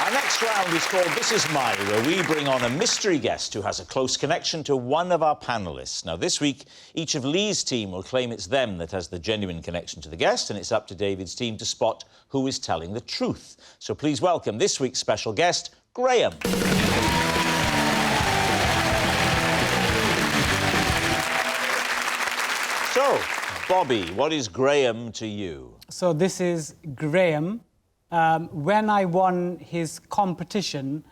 Our next round is called This Is My, where we bring on a mystery guest who has a close connection to one of our panellists. Now, this week, each of Lee's team will claim it's them that has the genuine connection to the guest, and it's up to David's team to spot who is telling the truth. So please welcome this week's special guest, Graham. So, Bobby, what is Graham to you? So this is Graham. When I won his competition,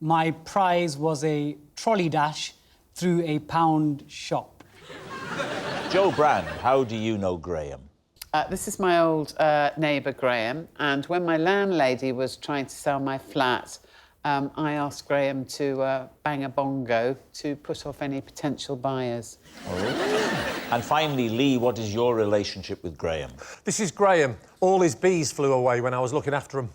my prize was a trolley dash through a pound shop. Joe Brand, how do you know Graham? This is my old neighbour, Graham, and when my landlady was trying to sell my flat, I asked Graham to bang a bongo to put off any potential buyers. Oh. And finally, Lee, what is your relationship with Graham? This is Graham. All his bees flew away when I was looking after them.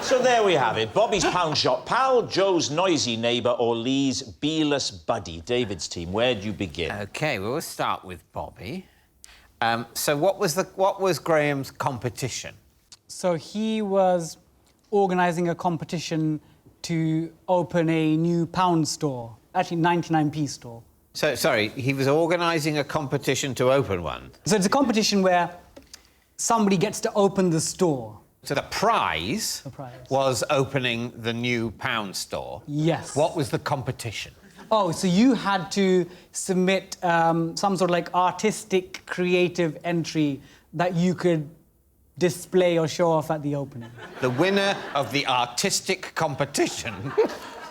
So there we have it. Bobby's pound shop pal, Joe's noisy neighbour, or Lee's bee-less buddy. David's team, where do you begin? OK, well, we'll start with Bobby. So what was Graham's competition? So he was organising a competition to open a new pound store, actually 99p store. So, sorry, he was organising a competition to open one? So it's a competition where somebody gets to open the store. So the prize was opening the new pound store? Yes. What was the competition? Oh, so you had to submit some sort of, like, artistic, creative entry that you could display or show off at the opening. The winner of the artistic competition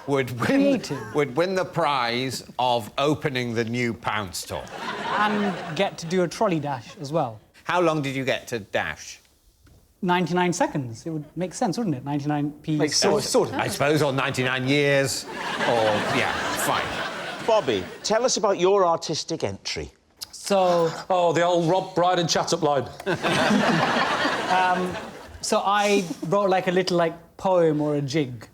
would win the prize of opening the new pound store. And get to do a trolley dash as well. How long did you get to dash? 99 seconds. It would make sense, wouldn't it? 99p. Makes sort of. I suppose, or 99 years, or, yeah, fine. Bobby, tell us about your artistic entry. So... Oh, the old Rob Brydon and chat-up line. So I wrote, like, a little, like, poem or a jig.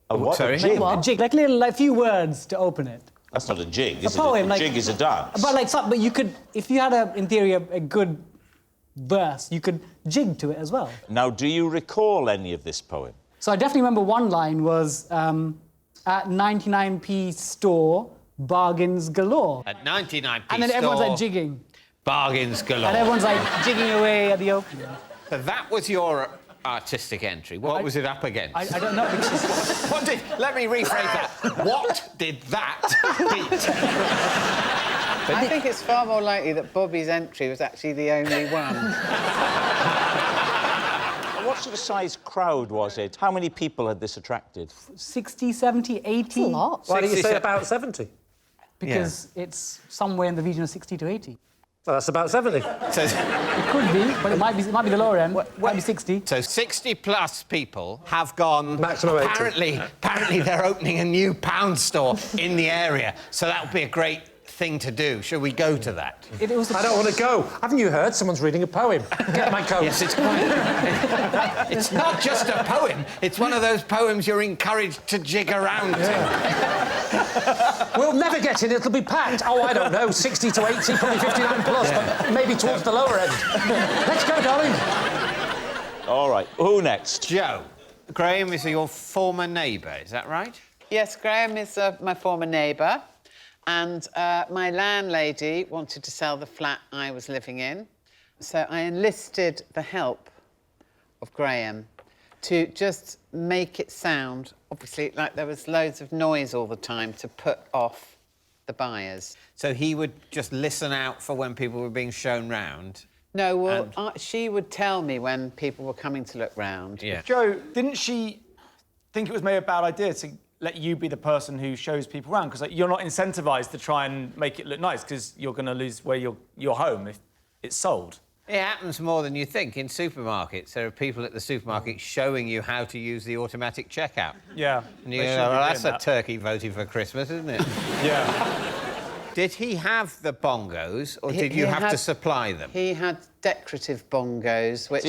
What? Sorry? A jig? A jig, like a few words to open it. That's not a jig, is a poem, it? A like, jig is a dance. But, like, but you could... If you had, in theory, a good verse, you could jig to it as well. Now, do you recall any of this poem? So I definitely remember one line was, at 99p store, bargains galore. At 99p And then everyone's, like, jigging. Bargains galore. And everyone's, like, jigging away at the opening. So that was your artistic entry. What was it up against? I don't know. Let me rephrase that. What did that beat? I think it's far more likely that Bobby's entry was actually the only one. What sort of size crowd was it? How many people had this attracted? 60, 70, 80? That's a lot. Why didn't you say about 70? Because it's somewhere in the region of 60 to 80. Well, that's about 70. So, it could be, but it might be the lower end. Might be 60. So 60-plus people have gone... Maximum 80. Apparently they're opening a new pound store in the area, so that would be a great thing to do. Shall we go to that? I don't want to go. Haven't you heard? Someone's reading a poem. Get my coat. Yes, it's quite... It's not just a poem. It's one of those poems you're encouraged to jig around to. We'll never get in. It'll be packed. Oh, I don't know, 60 to 80, probably 59 plus, but maybe towards the lower end. Let's go, darling. All right, who next? Joe, Graham is your former neighbour, is that right? Yes, Graham is my former neighbour, and my landlady wanted to sell the flat I was living in, so I enlisted the help of Graham to just make it sound, obviously, like there was loads of noise all the time to put off the buyers. So he would just listen out for when people were being shown round? No, well, she would tell me when people were coming to look round. Yeah. Joe, didn't she think it was maybe a bad idea to let you be the person who shows people around? Because, like, you're not incentivised to try and make it look nice because you're going to lose your home if it's sold. It happens more than you think in supermarkets. There are people at the supermarket showing you how to use the automatic checkout. Yeah. And you go, well, that's a turkey voting for Christmas, isn't it? Yeah. Did he have the bongos, or did you have to supply them? He had decorative bongos, which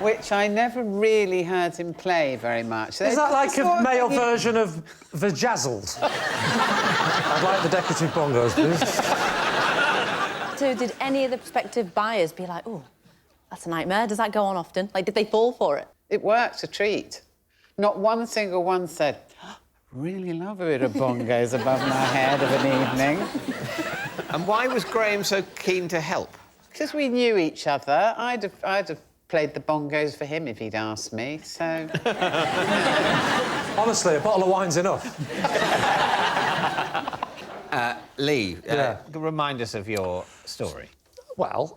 which I never really heard him play very much. Is that like a male version of Vajazzled? I'd like the decorative bongos, please. So did any of the prospective buyers be like, oh, That's a nightmare. Does that go on often? Like, did they fall for it? It worked a treat. Not one single one said, really love a bit of bongos above my head of an evening. And why was Graham so keen to help? Because we knew each other. I'd have played the bongos for him if he'd asked me, so... Honestly, a bottle of wine's enough. Lee, remind us of your story. Well,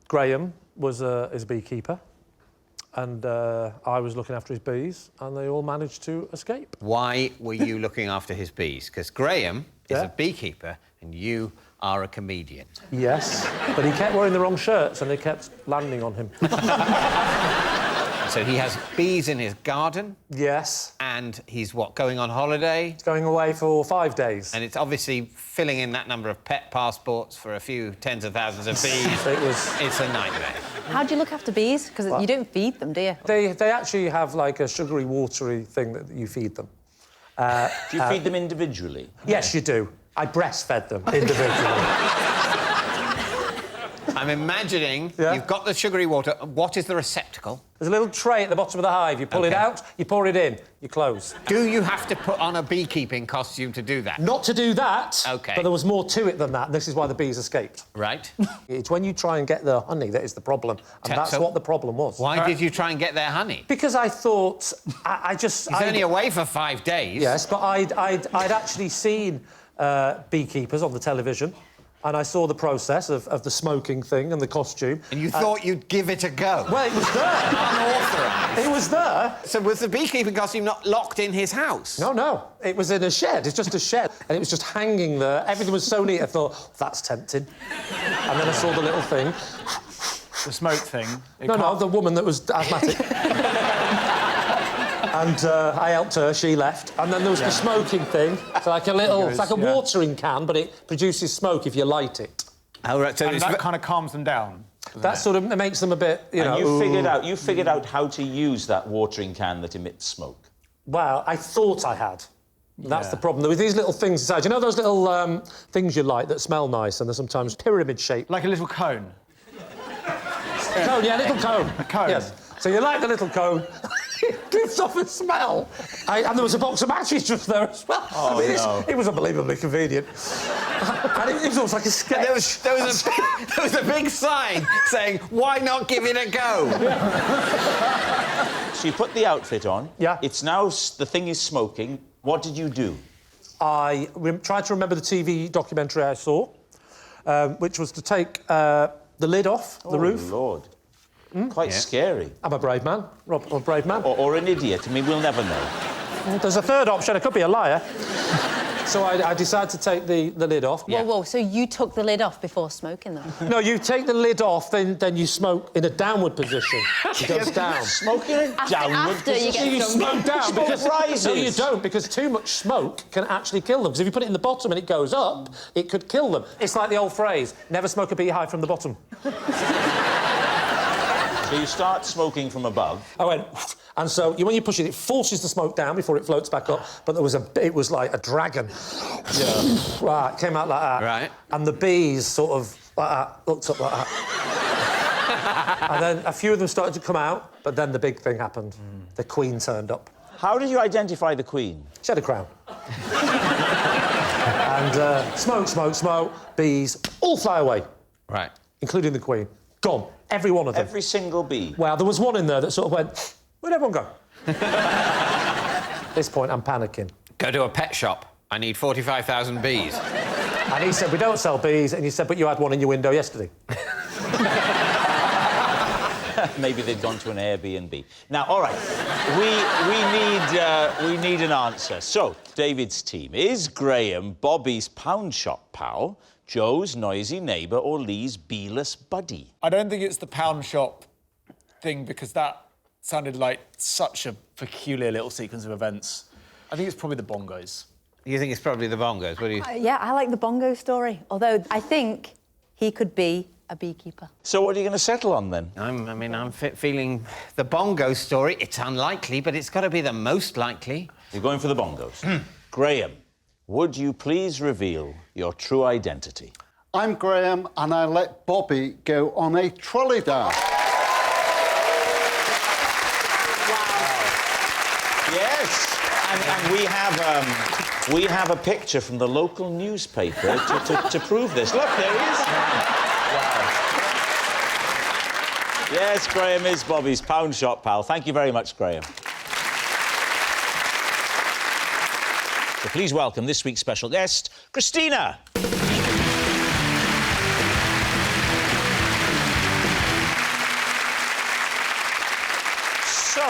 Graham is a beekeeper, and I was looking after his bees, and they all managed to escape. Why were you looking after his bees? Because Graham is a beekeeper and you are a comedian. Yes, but he kept wearing the wrong shirts and they kept landing on him. So he has bees in his garden? Yes. And he's, what, going on holiday? He's going away for 5 days. And it's obviously filling in that number of pet passports for a few tens of thousands of bees. It's a nightmare. How do you look after bees? Because you don't feed them, do you? They actually have, like, a sugary, watery thing that you feed them. Do you feed them individually? Yes, you do. I breastfed them individually. I'm imagining you've got the sugary water. What is the receptacle? There's a little tray at the bottom of the hive. You pull it out, you pour it in, you close. Do you have to put on a beekeeping costume to do that? Not to do that, OK. but there was more to it than that, and this is why the bees escaped. Right. It's when you try and get the honey that is the problem, and that's what the problem was. Why did you try and get their honey? Because I thought... He's only away for 5 days. Yes, but I'd actually seen beekeepers on the television, and I saw the process of the smoking thing and the costume. And you thought you'd give it a go? Well, it was there. Unauthorised. It was there. So was the beekeeping costume not locked in his house? No. It was in a shed. It's just a shed. And it was just hanging there. Everything was so neat, I thought, that's tempting. And then I saw the little thing. The smoke thing? No, the woman that was asthmatic. And I helped her, she left. And then there was the smoking thing. It's like a little... It's like a watering can, but it produces smoke if you light it. Oh, right, so and that kind of calms them down. That sort of makes them a bit, you know... You figured out how to use that watering can that emits smoke. Well, I thought I had. That's the problem. There were these little things inside. You know those little things you light that smell nice and they're sometimes pyramid-shaped? Like a little cone? Cone, yeah, a little cone. A cone? Yes. So you light the little cone... It gives off a smell. And there was a box of matches just there as well. Oh, no. It was unbelievably convenient. And it was almost like a sketch. There was a big sign saying, why not give it a go? So you put the outfit on. Yeah. It's now... The thing is smoking. What did you do? I tried to remember the TV documentary I saw, which was to take the lid off the roof. Oh, Lord. Quite scary. I'm a brave man, Rob. I'm a brave man. Or an idiot. I mean, we'll never know. There's a third option. I could be a liar. So I decided to take the lid off. Whoa, so you took the lid off before smoking them? No, you take the lid off, then you smoke in a downward position. It goes down. Smoking in a downward after you position? get You smoke down Smoke because... rises. No, you don't, because too much smoke can actually kill them. Because if you put it in the bottom and it goes up, it could kill them. It's like the old phrase, never smoke a beehive from the bottom. So you start smoking from above. I went... And so when you push it, it forces the smoke down before it floats back up. But it was like a dragon. Yeah. Right, it came out like that. Right. And the bees sort of like that, looked up like that. And then a few of them started to come out, but then the big thing happened. The Queen turned up. How did you identify the Queen? She had a crown. And smoke, bees, all fly away. Right. Including the Queen. Gone. Every one of them. Every single bee? Well, there was one in there that sort of went, where'd everyone go? At this point, I'm panicking. Go to a pet shop. I need 45,000 bees. And he said, we don't sell bees. And you said, but you had one in your window yesterday. Maybe they'd gone to an Airbnb. Now, all right, we need an answer. So, David's team. Is Graham Bobby's pound shop pal, Joe's noisy neighbour, or Lee's beeless buddy? I don't think it's the pound shop thing, because that sounded like such a peculiar little sequence of events. I think it's probably the bongos. You think it's probably the bongos? What do you... Yeah, I like the bongo story. Although I think he could be a beekeeper. So what are you going to settle on, then? I'm feeling the bongo story. It's unlikely, but it's got to be the most likely. You're going for the bongos. Graham, would you please reveal your true identity? I'm Graham, and I let Bobby go on a trolley dash. Yes, and we have a picture from the local newspaper to prove this. Look, there he is. Wow. Yes, Graham is Bobby's pound shop pal. Thank you very much, Graham. So please welcome this week's special guest, Christina. So,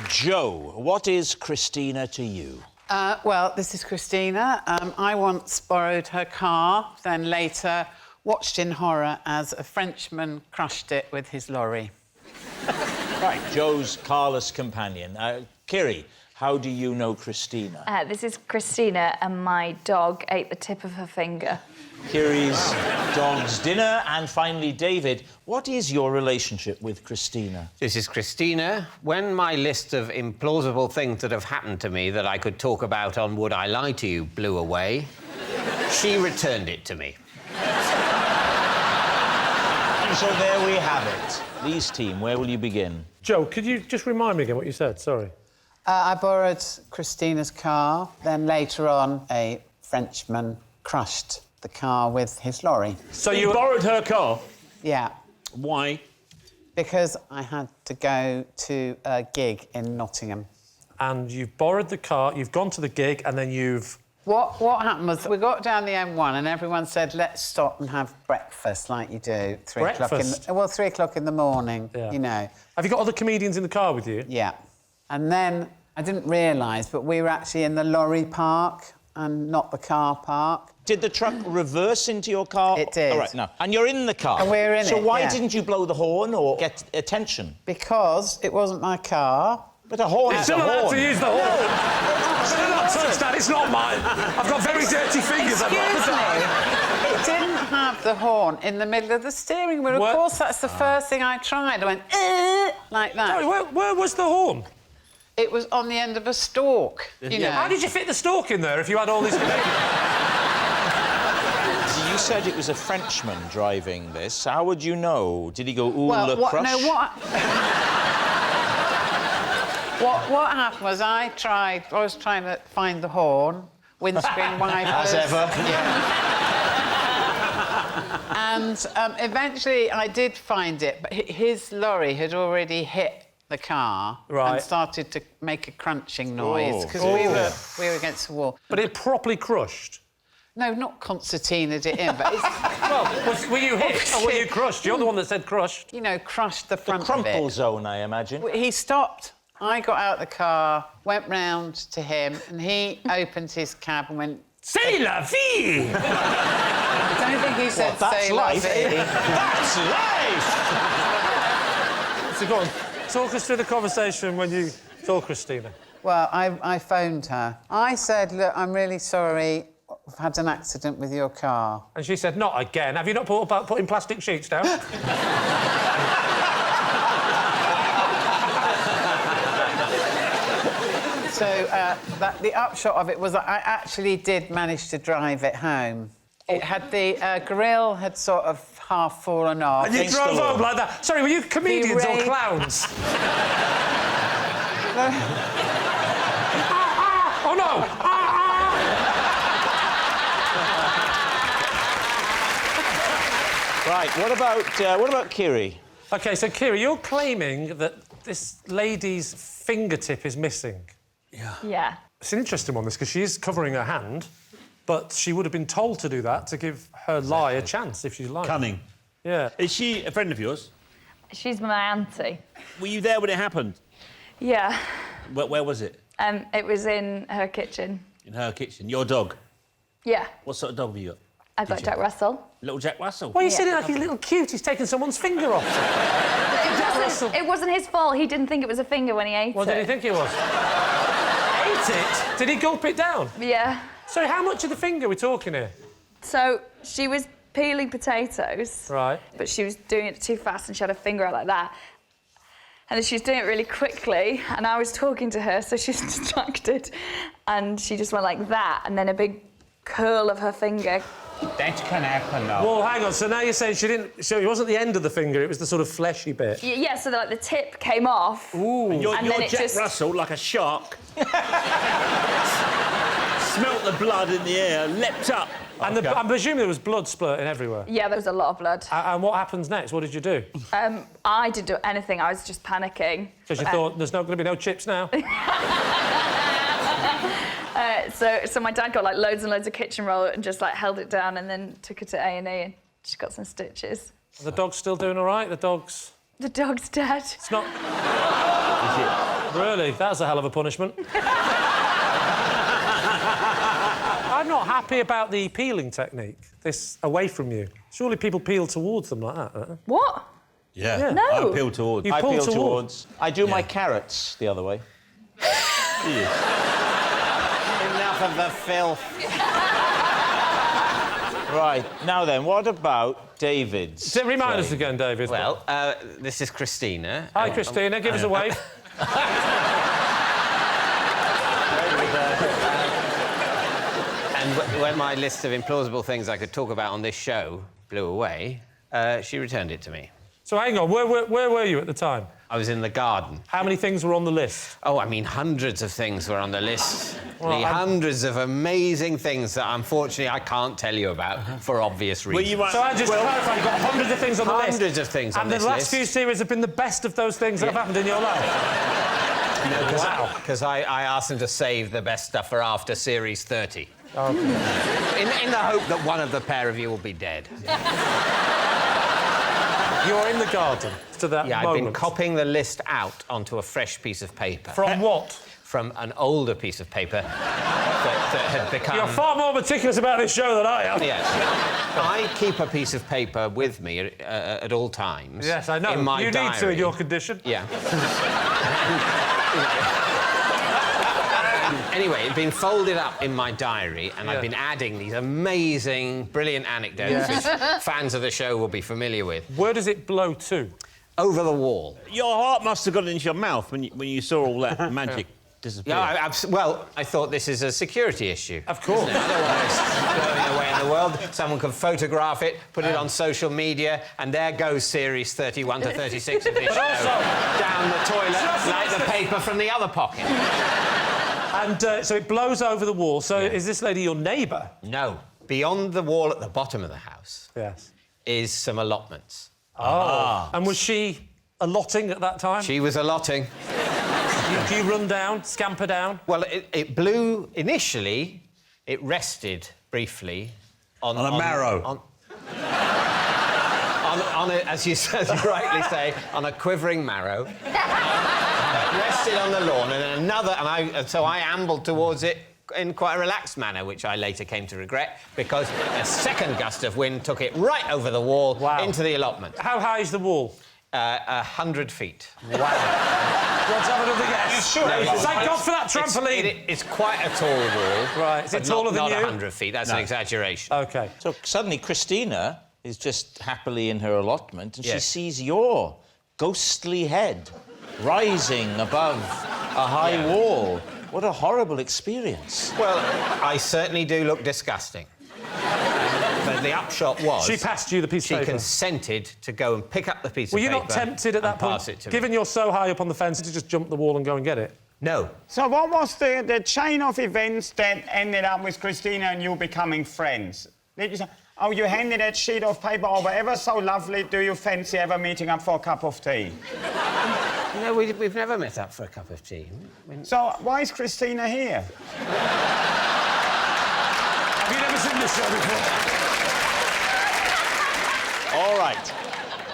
Joe, what is Christina to you? Well, this is Christina. I once borrowed her car, then later watched in horror as a Frenchman crushed it with his lorry. Right, Joe's carless companion. Kiri, how do you know Christina? This is Christina, and my dog ate the tip of her finger. Kiri's dog's dinner, and finally, David, what is your relationship with Christina? This is Christina. When my list of implausible things that have happened to me that I could talk about on Would I Lie to You blew away, she returned it to me. And so there we have it. Lee's team, where will you begin? Joe, could you just remind me again what you said? Sorry. I borrowed Christina's car, then later on a Frenchman crushed the car with his lorry. So you borrowed her car? Yeah. Why? Because I had to go to a gig in Nottingham. And you've borrowed the car, you've gone to the gig, and then you've... What happened was we got down the M1 and everyone said, let's stop and have breakfast like you do. 3 o'clock well, 3 o'clock in the morning, Yeah. you know. Have you got other comedians in the car with you? Yeah. And then I didn't realise, but we were actually in the lorry park and not the car park. Did the truck reverse into your car? It did. All right, now. And you're in the car? And we're in so it, why yeah. didn't you blow the horn or get attention? Because it wasn't my car. But a horn is a Still allowed horn. to use the horn. Still not touch that, it's not mine. I've got very dirty fingers. Excuse me. It didn't have the horn in the middle of the steering wheel. What? Of course, that's the first thing I tried. I went, like that. Sorry, where was the horn? It was on the end of a stalk, you know. How did you fit the stalk in there if you had all these... So you said it was a Frenchman driving this. How would you know? Did he go, ooh, Well, le crush? What happened was I was trying to find the horn, windscreen wipers. As ever. And eventually I did find it, but his lorry had already hit the car and started to make a crunching noise because we were against the wall. But it properly crushed? No, not concertinaed it in, but it's... Well, were you hit or were you crushed? You're the one that said crushed. You know, crushed the front The of it. crumple zone, I imagine. He stopped. I got out of the car, went round to him, and he opened his cab and went... C'est la vie! I don't think he said That's "say la life. vie." That's life! So go on, talk us through the conversation when you saw Christina. Well, I phoned her. I said, look, I'm really sorry. I've had an accident with your car. And she said, not again. Have you not thought about putting plastic sheets down? So the upshot of it was that I actually did manage to drive it home. It had the grill had sort of half fallen off. And you drove home like that? Sorry, were you comedians or clowns? Oh, no! Right, what about Kiri? OK, so, Kiri, you're claiming that this lady's fingertip is missing. Yeah. It's an interesting one, this, because she is covering her hand, but she would have been told to do that to give her lie a chance if she's lying. Cunning. Yeah. Is she a friend of yours? She's my auntie. Were you there when it happened? Yeah. Where was it? It was in her kitchen. In her kitchen. Your dog? Yeah. What sort of dog have you got? I've got Jack Russell. Little Jack Russell? Why are you saying it like he's a little cute? He's taking someone's finger off. It wasn't his fault. He didn't think it was a finger when he ate it. What did he think it was? Ate it? Did he gulp it down? Yeah. Sorry, how much of the finger are we talking here? So she was peeling potatoes. Right. But she was doing it too fast and she had her finger out like that. And then she was doing it really quickly and I was talking to her, so she was distracted. And she just went like that, and then a big curl of her finger That can happen, though. Well, hang on. So now you're saying she didn't... So it wasn't the end of the finger, it was the sort of fleshy bit. Yeah, so like the tip came off. Ooh. And you're then it Jack just... Russell, like a shark. Smelt the blood in the air, leapt up. And I'm presuming there was blood splurting everywhere. Yeah, there was a lot of blood. And what happens next? What did you do? I didn't do anything. I was just panicking. Because you thought, there's not going to be no chips now? So my dad got like loads and loads of kitchen roll and just like held it down and then took her to A&E and she got some stitches. And the dog's still doing all right? The dog's dead. It's not... Really? That's a hell of a punishment. I'm not happy about the peeling technique. This away from you. Surely people peel towards them like that, huh? What? Yeah. No. I peel towards. You I pull peel towards. towards. I do my carrots the other way. Enough of the filth. Right, now then, what about David's? So remind us again, David. Well, this is Christina. Hi, Christina. Give us a wave. And when my list of implausible things I could talk about on this show blew away, she returned it to me. So hang on, where were you at the time? I was in the garden. How many things were on the list? Oh, I mean, hundreds of things were on the list. Well, Hundreds of amazing things that, unfortunately, I can't tell you about for obvious reasons. So I just clarify, you've got hundreds of things on the list. Hundreds of things on and this the last list. few series have been the best of those things that have happened in your life. Wow. Because I asked them to save the best stuff for after Series 30. Okay. In the hope that one of the pair of you will be dead. You're in the garden to that Yeah, I've moment. been copying the list out onto a fresh piece of paper. From what? From an older piece of paper that had become... You're far more meticulous about this show than I am. Yes. I keep a piece of paper with me at all times. Yes, I know. In my you diary. need to in your condition. Yeah. Anyway, it'd been folded up in my diary, and I've been adding these amazing, brilliant anecdotes which fans of the show will be familiar with. Where does it blow to? Over the wall. Your heart must have gone into your mouth when you saw all that magic disappear. Yeah, well, I thought this is a security issue. Of course. I don't want this blowing away in the world. Someone can photograph it, put it on social media, and there goes Series 31 to 36 of this show. Down the toilet, like the paper from the other pocket. And so it blows over the wall. So is this lady your neighbour? No. Beyond the wall at the bottom of the house Yes. is some allotments. Oh. And was she allotting at that time? She was allotting. Do you run down, scamper down? Well, it blew initially. It rested briefly on a marrow. On a, as you rightly say, on a quivering marrow. Rested on the lawn, and then another, so I ambled towards it in quite a relaxed manner, which I later came to regret, because a second gust of wind took it right over the wall into the allotment. How high is the wall? 100 feet. Wow. Let's have another guess. Sure. Thank God for that trampoline. It's quite a tall wall. Right. Is it taller than you? Not 100 feet. That's an exaggeration. OK. So suddenly Christina is just happily in her allotment and she sees your ghostly head rising above a high wall. What a horrible experience. Well, I certainly do look disgusting. But the upshot was... She passed you the piece of paper? She consented to go and pick up the piece of Were you paper. not tempted at that and point, pass it to given me? you're so high up on the fence, to just jump the wall and go and get it? No. So what was the chain of events that ended up with Christina and you becoming friends? Did you say, oh, you handed that sheet of paper over ever so lovely, do you fancy ever meeting up for a cup of tea? No, we've never met up for a cup of tea. So why is Christina here? Have you never seen this show before? All right.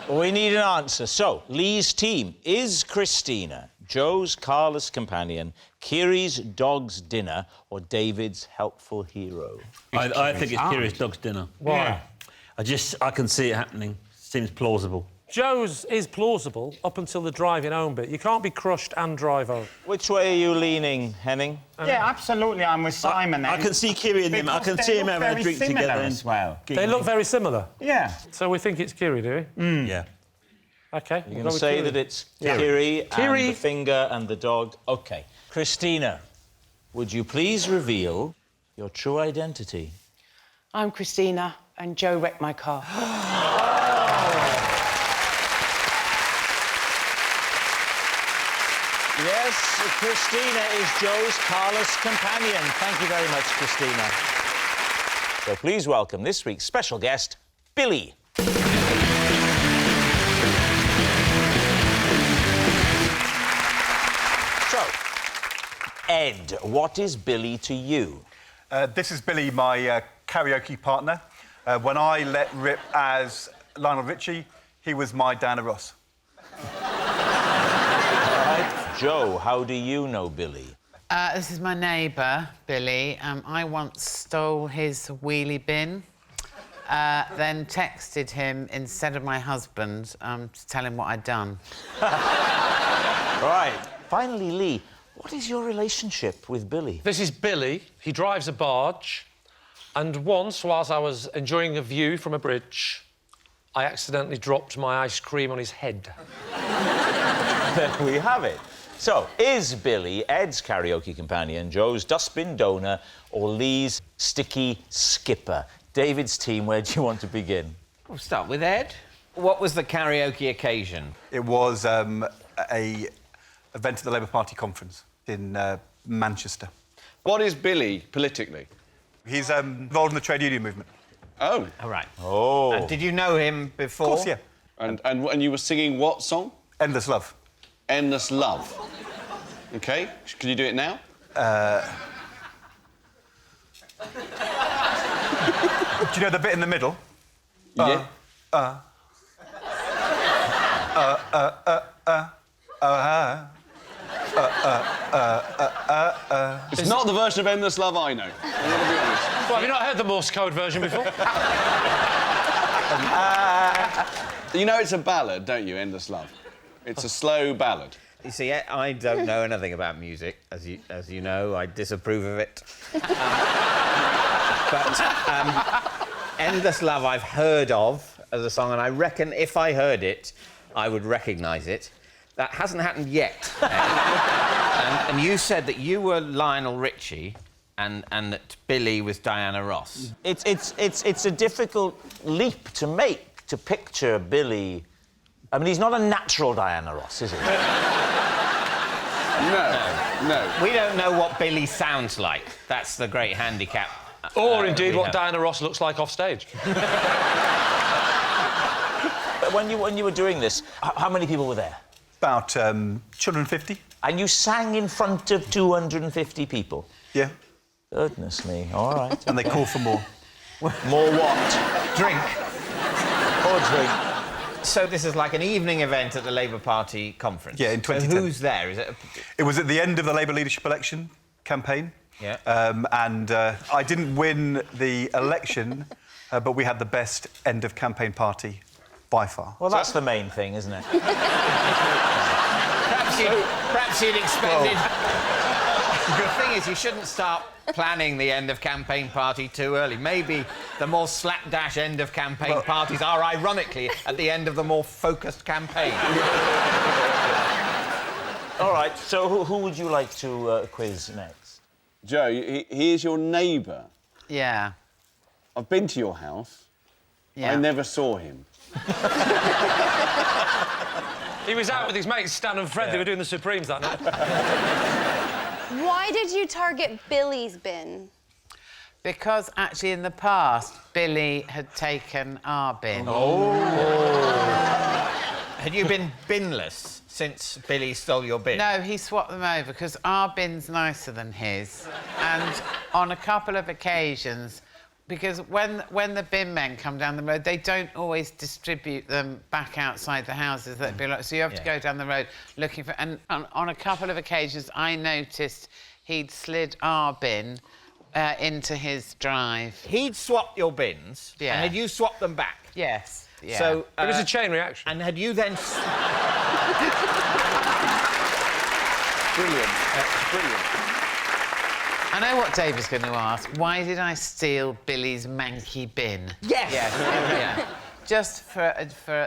We need an answer. So, Lee's team, is Christina Joe's carless companion, Kiri's dog's dinner, or David's helpful hero? I think it's Kiri's dog's dinner. Why? I can see it happening. Seems plausible. Joe's is plausible up until the driving home bit. You can't be crushed and drive home. Which way are you leaning, Henning? Yeah, absolutely, I'm with Simon. I can see Kiri and him. I can see him having a drink together as well. They look very similar. Yeah. So we think it's Kiri, do we? Yeah. OK. You're going to say that it's Kiri and the finger and the dog? OK. Christina, would you please reveal your true identity? I'm Christina, and Joe wrecked my car. Yes, Christina is Joe's carless companion. Thank you very much, Christina. So please welcome this week's special guest, Billy. So, Ed, what is Billy to you? This is Billy, my karaoke partner. When I let rip as Lionel Richie, he was my Diana Ross. Joe, how do you know Billy? This is my neighbour, Billy. I once stole his wheelie bin, then texted him instead of my husband to tell him what I'd done. Right. Finally, Lee, what is your relationship with Billy? This is Billy. He drives a barge. And once, whilst I was enjoying a view from a bridge, I accidentally dropped my ice cream on his head. There we have it. So, is Billy Ed's karaoke companion, Joe's dustbin donor, or Lee's sticky skipper? David's team, where do you want to begin? We'll start with Ed. What was the karaoke occasion? It was a event at the Labour Party conference in Manchester. What is Billy politically? He's involved in the trade union movement. Oh. All right. Oh. And did you know him before? Of course, yeah. And you were singing what song? Endless Love. Endless Love. OK. Can you do it now? Do you know the bit in the middle? Yeah. It's not the version of Endless Love I know. I'm going to be honest. Well, have you not heard the Morse code version before? You know it's a ballad, don't you, Endless Love? It's a slow ballad. You see, I don't know anything about music, as you know. I disapprove of it. But Endless Love I've heard of as a song, and I reckon if I heard it, I would recognise it. That hasn't happened yet. And you said that you were Lionel Richie and that Billy was Diana Ross. It's a difficult leap to make, to picture Billy. I mean, he's not a natural Diana Ross, is he? No. We don't know what Billy sounds like. That's the great handicap. Or, indeed, what Diana Ross looks like off stage. But when you were doing this, how many people were there? About 250. And you sang in front of 250 people? Yeah. Goodness me, all right. And they call for more. More what? Drink. Or drink. So this is like an evening event at the Labour Party conference? Yeah, in 2010. So who's there? Is it? It was at the end of the Labour leadership election campaign. Yeah. And I didn't win the election, but we had the best end-of-campaign party by far. Well, that's the main thing, isn't it? Perhaps you'd expected... The thing is, you shouldn't start planning the end-of-campaign party too early. Maybe the more slapdash end-of-campaign parties are, ironically, at the end of the more focused campaign. All right, so who would you like to quiz next? Joe, he is your neighbour. Yeah. I've been to your house. Yeah. I never saw him. He was out with his mates, Stan and Fred. They were doing the Supremes that night. Why did you target Billy's bin? Because, actually, in the past, Billy had taken our bin. Oh. Had you been binless since Billy stole your bin? No, he swapped them over, because our bin's nicer than his. And on a couple of occasions, because when the bin men come down the road, they don't always distribute them back outside the houses that belong. So you have to go down the road looking for... And on a couple of occasions, I noticed he'd slid our bin into his drive. He'd swapped your bins, Yeah. and had you swapped them back? Yes. Yeah. So It was a chain reaction. And had you then... Brilliant. Brilliant. I know what Dave is going to ask. Why did I steal Billy's manky bin? Yes! Yeah. Just for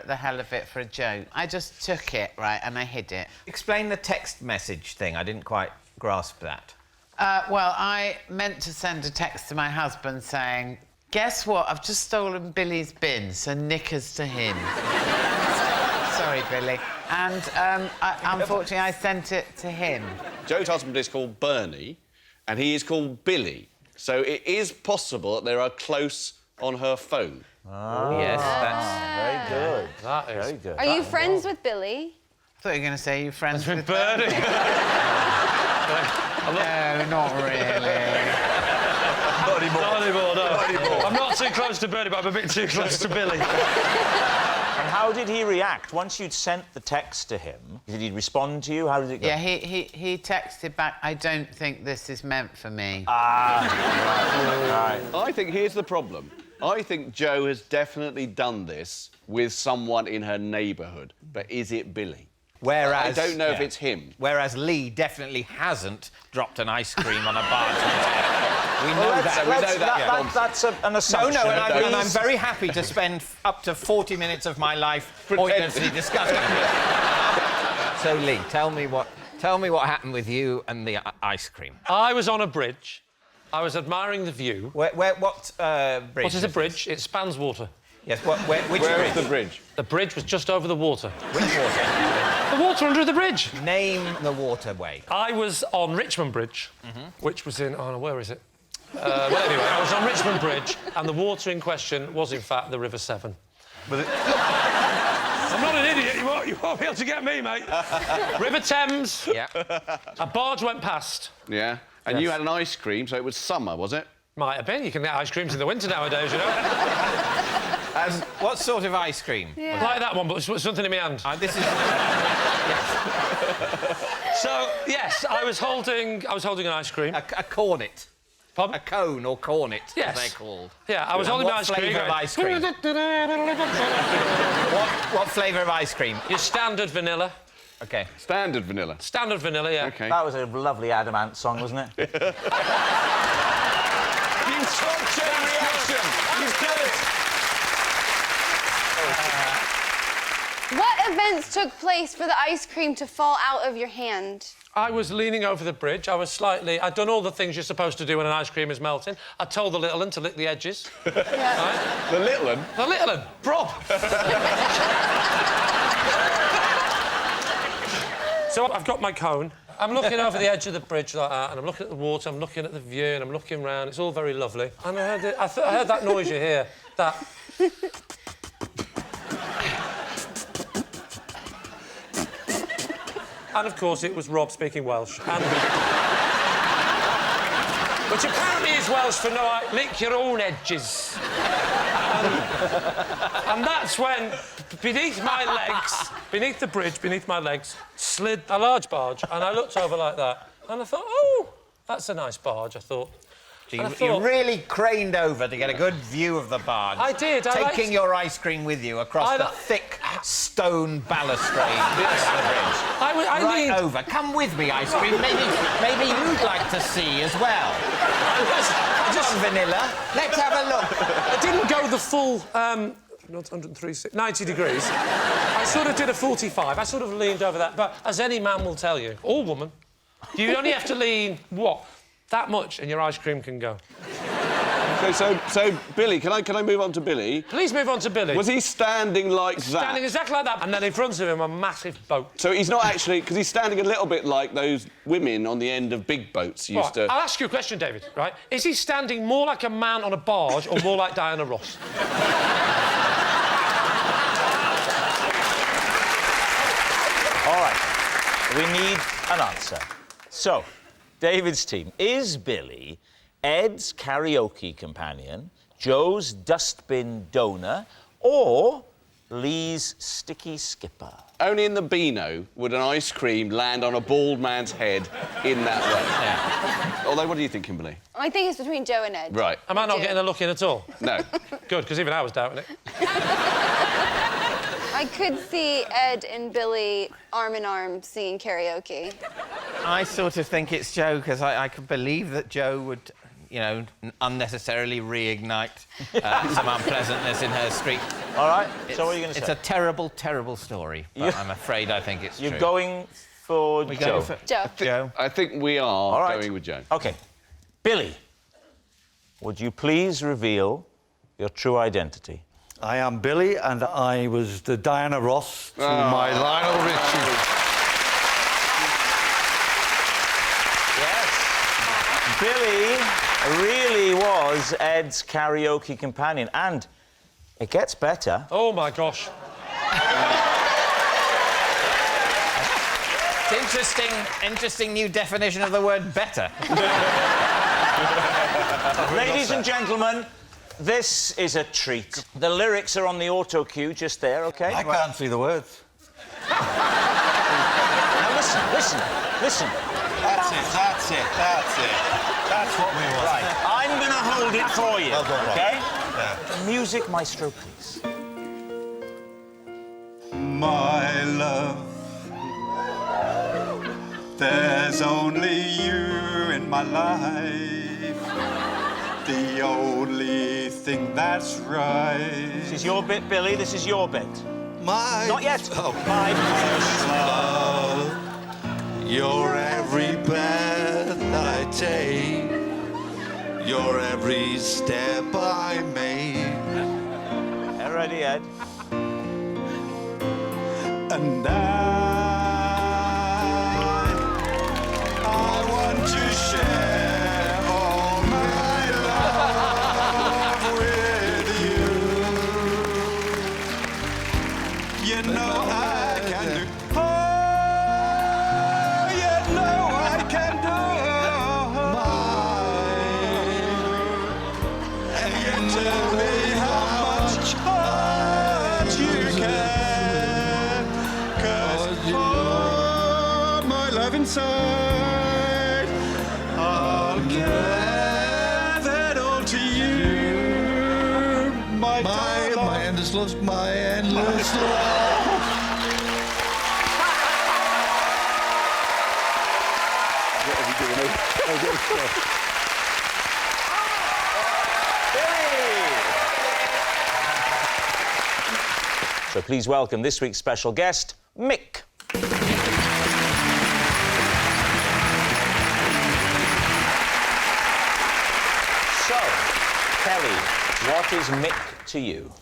the hell of it, for a joke. I just took it, right, and I hid it. Explain the text message thing. I didn't quite grasp that. Well, I meant to send a text to my husband saying, Guess what? I've just stolen Billy's bin, so knickers to him. Sorry, Billy. And unfortunately, I sent it to him. Joe's husband is called Bernie, and he is called Billy. So it is possible that they are close on her phone. Yes, that's very good. That is very good. Are you friends with Billy? I thought you were going to say you're friends with Bernie. No, not really. Not anymore, no. I'm not too close to Bernie, but I'm a bit too close to Billy. And how did he react? Once you'd sent the text to him, did he respond to you? How did it go? Yeah, he texted back, I don't think this is meant for me. Right. I think here's the problem. I think Joe has definitely done this with someone in her neighbourhood, but is it Billy? Whereas... I don't know if it's him. Whereas Lee definitely hasn't dropped an ice cream on a barge. We know that. That's an assumption. No, and I'm very happy to spend up to 40 minutes of my life pointlessly discussing it. So, Lee, tell me what happened with you and the ice cream. I was on a bridge. I was admiring the view. What bridge? What is a bridge? It spans water. Yes, which Where bridge? is the bridge? The bridge was just over the water. Which water? The water under the bridge. Name the waterway. I was on Richmond Bridge, which was in... Oh, no, where is it? Well, anyway, I was on Richmond Bridge, and the water in question was, in fact, the River Severn. Was it... I'm not an idiot. You won't be able to get me, mate. River Thames. Yeah. A barge went past. Yeah. And you had an ice cream, so it was summer, was it? Might have been. You can get ice creams in the winter nowadays, you know. What sort of ice cream? Yeah. Like that one, but with something in my hand. This is... So, yes, I was holding an ice cream. A cornet. Pardon? A cone or cornet, yes. as they're called. Yeah, I was holding my ice cream. What flavour of ice cream? What flavour of ice cream? Your standard vanilla. OK. Standard vanilla? Standard vanilla, yeah. OK. That was a lovely Adamant song, wasn't it? You took Joe's reaction! You did! What events took place for the ice cream to fall out of your hand? I was leaning over the bridge. I'd done all the things you're supposed to do when an ice cream is melting. I told the little one to lick the edges. Yeah. Right? The little one? The little one. Rob. So I've got my cone. I'm looking over the edge of the bridge like that, and I'm looking at the water, I'm looking at the view, and I'm looking round. It's all very lovely. And I heard that noise you hear. That... And, of course, it was Rob speaking Welsh. And... Which apparently is Welsh for no, lick your own edges. And that's when, beneath my legs, beneath the bridge, beneath my legs, slid a large barge, and I looked over like that, and I thought, oh, that's a nice barge, I thought. You really craned over to get a good view of the barge. I did. Taking your ice cream with you across the thick stone balustrade of the bridge. Right over. Come with me, ice cream. Maybe you'd like to see as well. I just vanilla. Let's have a look. I didn't go the full, not 103, 90 degrees. I sort of did a 45. I sort of leaned over that. But as any man will tell you, or woman, you only have to lean, what? That much, and your ice cream can go. OK, so Billy, can I move on to Billy? Please move on to Billy. Was he standing like that? Standing exactly like that, and then in front of him a massive boat. So he's not actually... Because he's standing a little bit like those women on the end of big boats used to... I'll ask you a question, David, right? Is he standing more like a man on a barge or more like Diana Ross? All right. We need an answer. So... David's team. Is Billy Ed's karaoke companion, Joe's dustbin donor, or Lee's sticky skipper? Only in the Beano would an ice cream land on a bald man's head in that way. Yeah. Although, what do you think, Kimberly? I think it's between Joe and Ed. Right. Am I not getting a look in at all? No. Good, because even I was doubting it. I could see Ed and Billy arm in arm singing karaoke. I sort of think it's Joe, because I could believe that Joe would, you know, unnecessarily reignite some unpleasantness in her street. All right, so what are you going to say? It's a terrible, terrible story, but I'm afraid I think it's You're true. going for Joe? Joe. I think we are going with Joe. OK. Billy, would you please reveal your true identity. I am Billy, and I was the Diana Ross to my Lionel Richie. Yes. Billy really was Ed's karaoke companion, and it gets better. Oh, my gosh. It's interesting new definition of the word better. Ladies and gentlemen, this is a treat. The lyrics are on the auto cue just there, OK? I can't see the words. Now listen. That's it. That's what we want. Right, I'm going to hold it for you, Well done, OK? Yeah. Music maestro, please. My love, there's only you in my life. The only thing that's right. This is your bit, Billy. This is your bit. Not yet. Oh. My first love. You're every breath I take. You're every step I make. Get ready, Ed. And I want to share all my love with you. You know I can do. Oh, you know I can do. And you tell me how much you can. 'Cause all my love inside, I'll give it all to you. My endless love, my endless love. So please welcome this week's special guest, Mick. So, Kelly, what is Mick to you?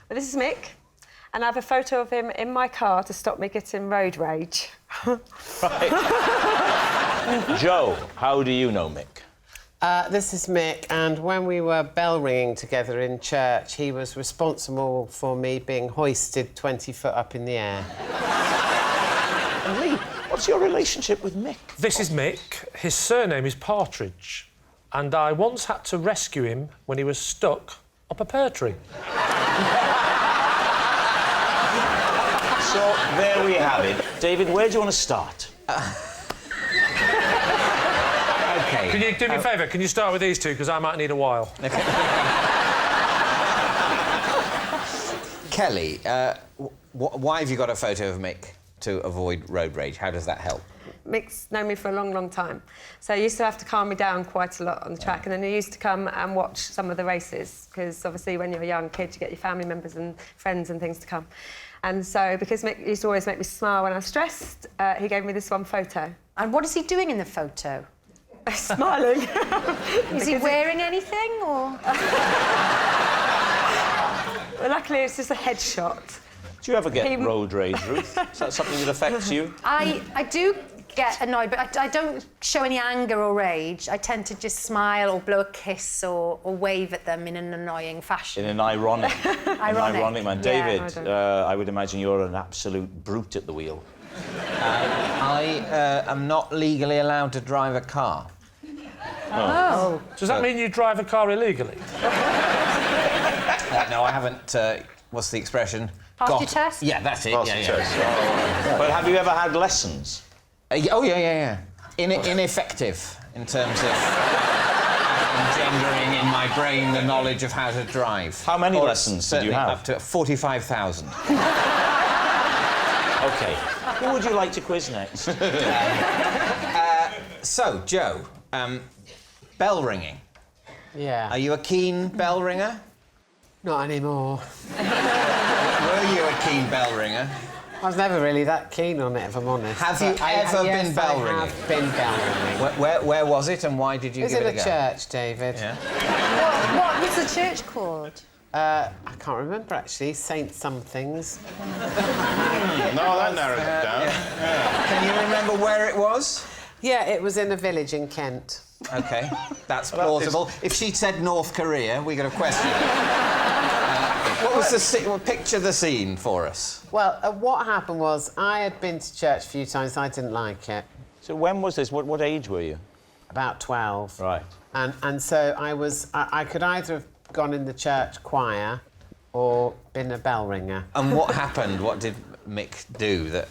Well, this is Mick, and I have a photo of him in my car to stop me getting road rage. Joe, how do you know Mick? This is Mick, and when we were bell ringing together in church, he was responsible for me being hoisted 20 foot up in the air. And Lee, what's your relationship with Mick? This is Mick. His surname is Partridge, and I once had to rescue him when he was stuck up a pear tree. So, there we have it. David, where do you want to start? OK. Can you do me a favour? Can you start with these two, because I might need a while. Kelly, why have you got a photo of Mick to avoid road rage? How does that help? Mick's known me for a long, long time. So he used to have to calm me down quite a lot on the track, and then he used to come and watch some of the races, because obviously when you're a young kid, you get your family members and friends and things to come. And so, because Mick used to always make me smile when I was stressed, he gave me this one photo. And what is he doing in the photo? Smiling. Is he wearing anything, or...? Well, luckily, it's just a headshot. Do you ever get road rage, Ruth? Is that something that affects you? I do get annoyed, but I don't show any anger or rage. I tend to just smile or blow a kiss or wave at them in an annoying fashion. In an ironic... Ironic man. Yeah. David, I would imagine you're an absolute brute at the wheel. I am not legally allowed to drive a car. Oh. Does that mean you drive a car illegally? No, I haven't... what's the expression? Passed your test? Yeah, that's it. Passed your test. But have you ever had lessons? Oh, yeah. Ineffective in terms of engendering in my brain the knowledge of how to drive. How many lessons did you have? Up to 45,000. OK. Who would you like to quiz next? So, Joe, bell ringing. Yeah. Are you a keen bell ringer? Not anymore. Were you a keen bell ringer? I was never really that keen on it, if I'm honest. Have you ever been bell ringing? I have been bell ringing. Where was it, and why did you give it a go? It was in a church, David. Yeah. What was the church called? I can't remember, actually. Saint somethings. No, that narrows it down. Can you remember where it was? Yeah, it was in a village in Kent. OK, that's plausible. If she'd said North Korea, we could have questioned it. What was the scene? Well, picture the scene for us. Well, what happened was I had been to church a few times. I didn't like it. So when was this? What age were you? About 12. Right. And so I could either have gone in the church choir or been a bell ringer. And what happened? What did Mick do that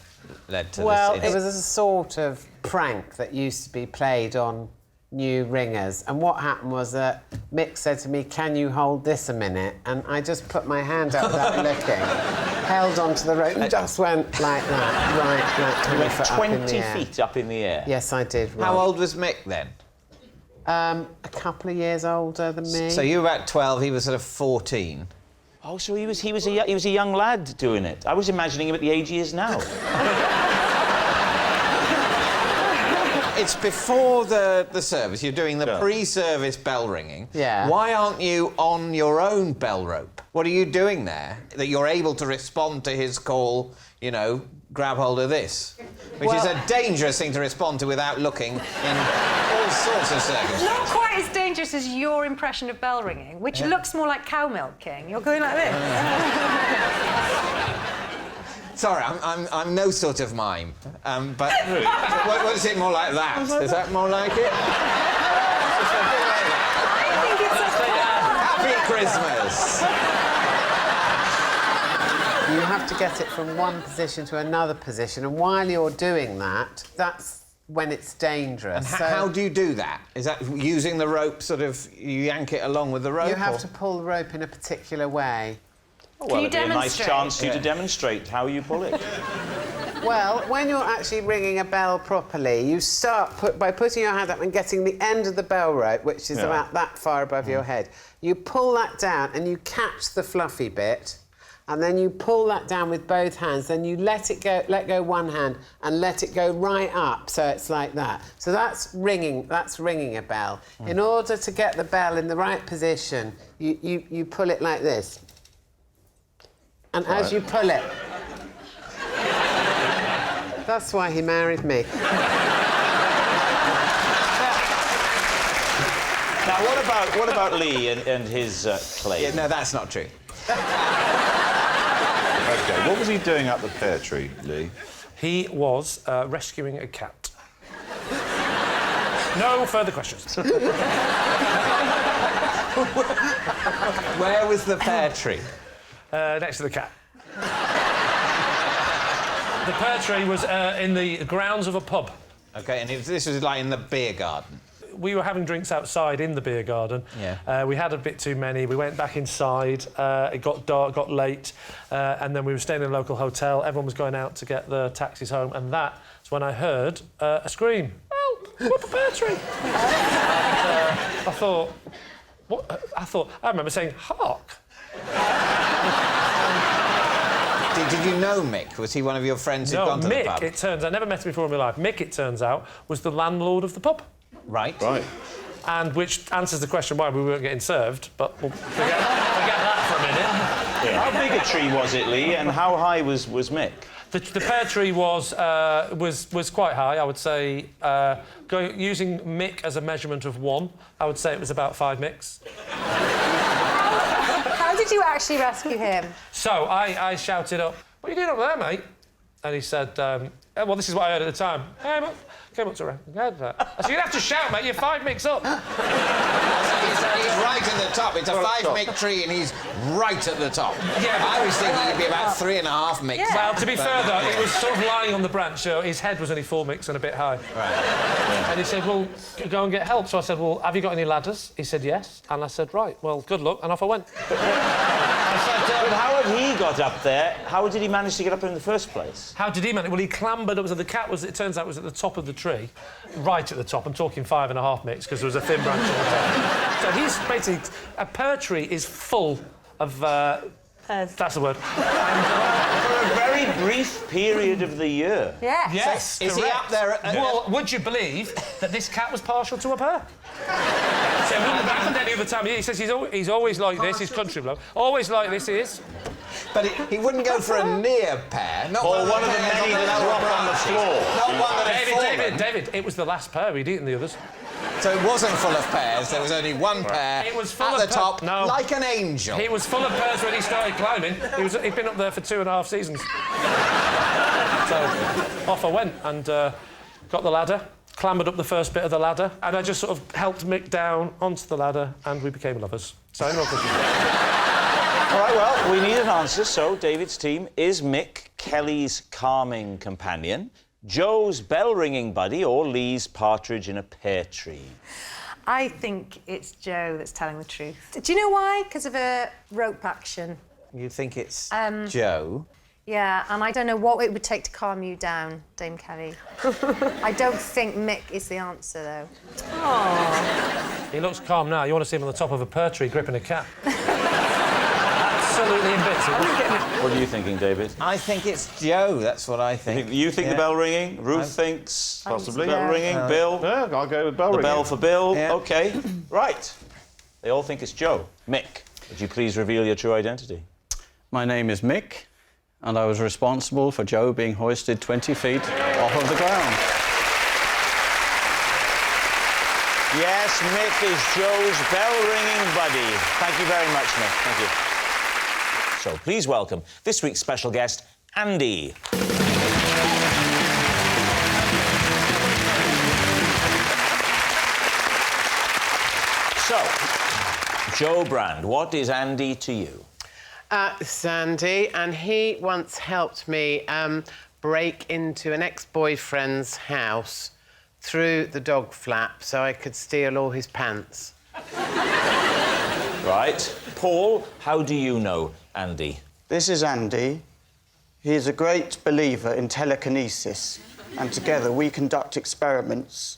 led to Well, this? it was a sort of prank that used to be played on new ringers. And what happened was that Mick said to me, "Can you hold this a minute?" And I just put my hand up without looking, held onto the rope and just went like that, right, You went 20 up in the air. feet up in the air. Yes, I did. How old was Mick then? A couple of years older than me. So you were about 12, he was sort of 14. Oh, so he was a young lad doing it. I was imagining him at the age he is now. It's before the service. You're doing the pre-service bell ringing. Yeah. Why aren't you on your own bell rope? What are you doing there that you're able to respond to his call, you know, grab hold of this? Which is a dangerous thing to respond to without looking in all sorts of circumstances. Not quite as dangerous as your impression of bell ringing, which looks more like cow milking. You're going like this. Sorry, I'm no sort of mime, but what is it more like that? Is that more like it? Happy Christmas! You have to get it from one position to another position, and while you're doing that, that's when it's dangerous. And how do you do that? Is that using the rope, sort of, you yank it along with the rope? You have to pull the rope in a particular way. Well, it'd be a nice chance for you to demonstrate how you pull it. Well, when you're actually ringing a bell properly, you start by putting your hand up and getting the end of the bell rope, which is about that far above your head. You pull that down and you catch the fluffy bit, and then you pull that down with both hands, then you let go one hand and let it go right up, so it's like that. So that's ringing a bell. In order to get the bell in the right position, you pull it like this. And as you pull it... That's why he married me. Now, what about Lee and his claim? Yeah, no, that's not true. OK, what was he doing up the pear tree, Lee? He was rescuing a cat. No further questions. Where was the pear tree? Next to the cat. The pear tree was in the grounds of a pub. OK, and this was like in the beer garden? We were having drinks outside in the beer garden. Yeah. We had a bit too many. We went back inside. It got dark, got late, and then we were staying in a local hotel. Everyone was going out to get the taxis home, and that's when I heard a scream. Help! What a pear tree! And, I thought, what? I remember saying, hark. Did you know Mick? Was he one of your friends who'd gone to the pub? Mick, it turns out, I never met him before in my life. Mick, it turns out, was the landlord of the pub. Right. Right. And which answers the question why we weren't getting served, but we'll forget that for a minute. Yeah. How big a tree was it, Lee, and how high was Mick? The pear tree was quite high, I would say. Using Mick as a measurement of 1, I would say it was about 5 Micks. How did you actually rescue him? So I shouted up, "What are you doing up there, mate?" And he said, well, this is what I heard at the time. Hey, mate, came up to her. I said, "You'd have to shout, mate, you're 5 Micks up." He's right at the top. It's a 5 Mick tree and he's right at the top. Yeah, I was thinking he'd be about 3.5 Micks. Yeah. Well, to be fair, though, it was sort of lying on the branch, so his head was only 4 Micks and a bit high. Right. And he said, well, go and get help. So I said, well, have you got any ladders? He said, yes. And I said, right, well, good luck. And off I went. But how had he got up there? How did he manage to get up there in the first place? How did he manage? Well, he clambered up. So the cat was, it turns out, was at the top of the tree, right at the top. I'm talking 5.5 Micks because there was a thin branch on the top. So he's basically... A pear tree is full of... Pears. That's the word. For a very brief period of the year. Yes. Yes, Is he up there at... Well, would you believe that this cat was partial to a pear? So it wouldn't have happened any other time. He says he's always like this, his country bloke. Always like this, he is. But he wouldn't go for a near pear, not Or one of the many that drop on the floor. Not one that had fallen. David, it was the last pear. He'd eaten the others. So it wasn't full of pears, there was only one pear It was full at of the top, no. like an angel. He was full of pears when he started climbing. He'd been up there for 2.5 seasons. So off I went and got the ladder, clambered up the first bit of the ladder, and I just sort of helped Mick down onto the ladder, and we became lovers. So no question. All right, well, we need an answer. So David's team is Mick, Kelly's calming companion, Joe's bell-ringing buddy, or Lee's partridge in a pear tree? I think it's Joe that's telling the truth. Do you know why? Because of her rope action. You think it's Joe? Yeah, and I don't know what it would take to calm you down, Dame Kelly. I don't think Mick is the answer, though. Oh. He looks calm now. You want to see him on the top of a pear tree gripping a cat. Absolutely in bits. What are you thinking, David? I think it's Joe, that's what I think. You think the bell ringing? Ruth thinks possibly bell ringing. Bill? Yeah, I'll go with bell The ringing. bell for Bill. Yeah. OK. Right. They all think it's Joe. Mick, would you please reveal your true identity? My name is Mick, and I was responsible for Joe being hoisted 20 feet off of the ground. Yes, Mick is Joe's bell-ringing buddy. Thank you very much, Mick. Thank you. So please welcome this week's special guest, Andy. So, Joe Brand, what is Andy to you? Sandy, and he once helped me break into an ex-boyfriend's house through the dog flap so I could steal all his pants. Right. Paul, how do you know Andy? This is Andy. He is a great believer in telekinesis, and together we conduct experiments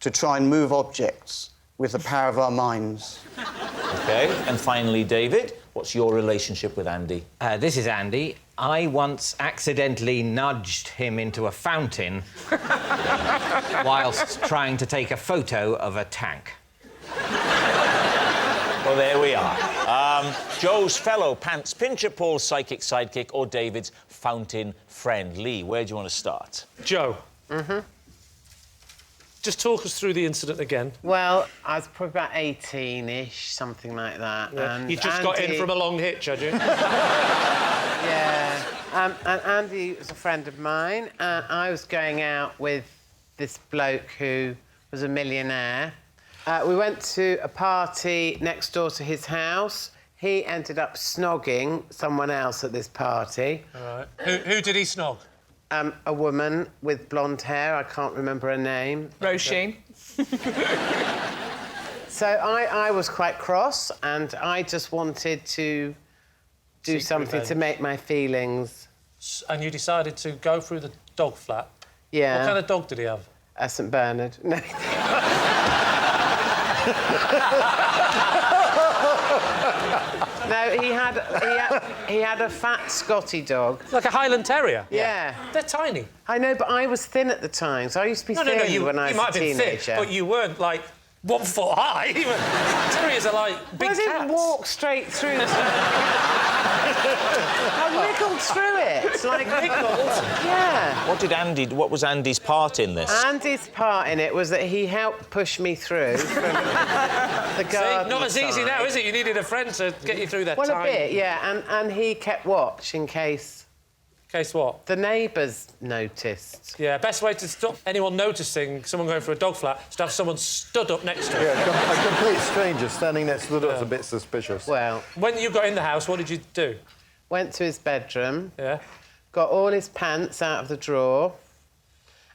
to try and move objects with the power of our minds. OK, and finally, David, what's your relationship with Andy? This is Andy. I once accidentally nudged him into a fountain whilst trying to take a photo of a tank. Well, there we are. Joe's fellow pants pincher, Paul's psychic sidekick, or David's fountain friend. Lee, where do you want to start? Joe. Just talk us through the incident again. Well, I was probably about 18-ish, something like that. Yeah. And You just got in from a long hitch, had you? Yeah. And Andy was a friend of mine, and I was going out with this bloke who was a millionaire. We went to a party next door to his house. He ended up snogging someone else at this party. All right. Who did he snog? A woman with blonde hair. I can't remember her name. Roisin. So I was quite cross, and I just wanted to do something to make my feelings. And you decided to go through the dog flap? Yeah. What kind of dog did he have? A St Bernard. No. No, he had a fat Scotty dog. Like a Highland Terrier? Yeah. They're tiny. I know, but I was thin at the time, so I used to be thin when I was might a have been teenager. thick, but you weren't, like, 1 foot high. Terriers are like big I didn't cats. walk straight through the... I wriggled through it. Like... Yeah. What was Andy's part in this? Andy's part in it was that he helped push me through from the garden. See, not as easy now, is it? You needed a friend to get you through that time. Well, a bit, yeah, and he kept watch in case... Case what? The neighbours noticed. Yeah, best way to stop anyone noticing someone going for a dog flat is to have someone stood up next to him. Yeah, a complete stranger standing next to the door's a bit suspicious. Well... When you got in the house, what did you do? Went to his bedroom. Yeah. Got all his pants out of the drawer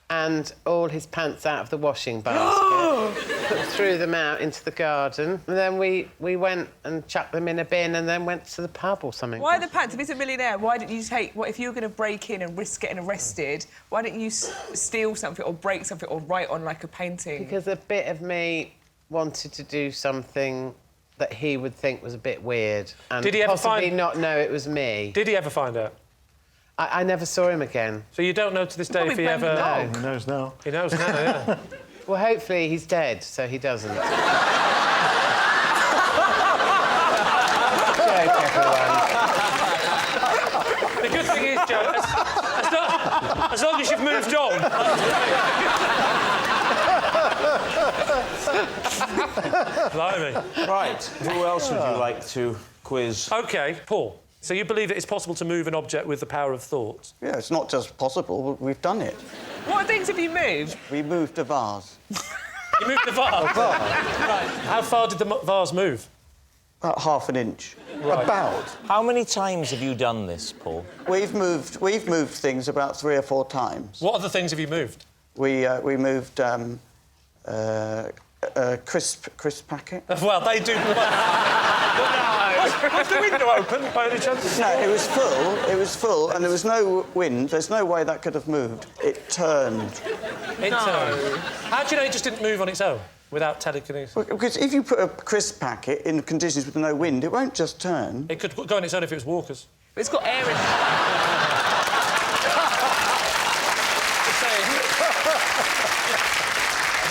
and all his pants out of the washing basket. Threw them out into the garden. And then we went and chucked them in a bin and then went to the pub or something. Why the pants? If he's a millionaire, why didn't you take... What, if you were going to break in and risk getting arrested, why didn't you steal something or break something or write on, like, a painting? Because a bit of me wanted to do something that he would think was a bit weird. And Did he ever possibly find... not know it was me. Did he ever find out? I never saw him again. So you don't know to this day if he ever... No. He knows now. He knows now, yeah. Well, hopefully he's dead, so he doesn't. Joke, everyone. The good thing is, Joe, as long as you've moved on. Blimey. Right, who else would you like to quiz? OK, Paul. So you believe that it's possible to move an object with the power of thought? Yeah, it's not just possible, we've done it. What things have you moved? We moved a vase. You moved the vase? Right. How far did the vase move? About half an inch. Right. About. How many times have you done this, Paul? We've moved things about 3 or 4 times. What other things have you moved? We moved a crisp packet. Well, they do... Was the window open, by any chance? No, it was full. It was full, and there was no wind. There's no way that could have moved. It turned. It turned. How do you know it just didn't move on its own, without telekinesis? Well, because if you put a crisp packet in conditions with no wind, it won't just turn. It could go on its own if it was Walker's. It's got air in it. Just saying.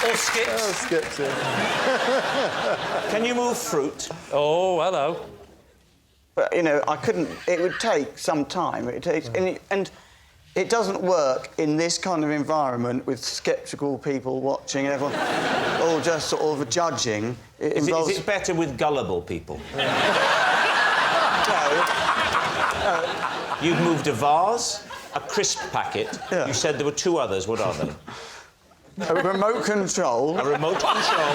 Or skips. Oh, skips, yeah. Can you move fruit? Oh, hello. But, you know, I couldn't... It would take some time. It takes... And it doesn't work in this kind of environment with sceptical people watching and everyone all just sort of judging. Is it better with gullible people? No. You've moved a vase, a crisp packet. Yeah. You said there were 2 others. What are they? A remote control. A remote control.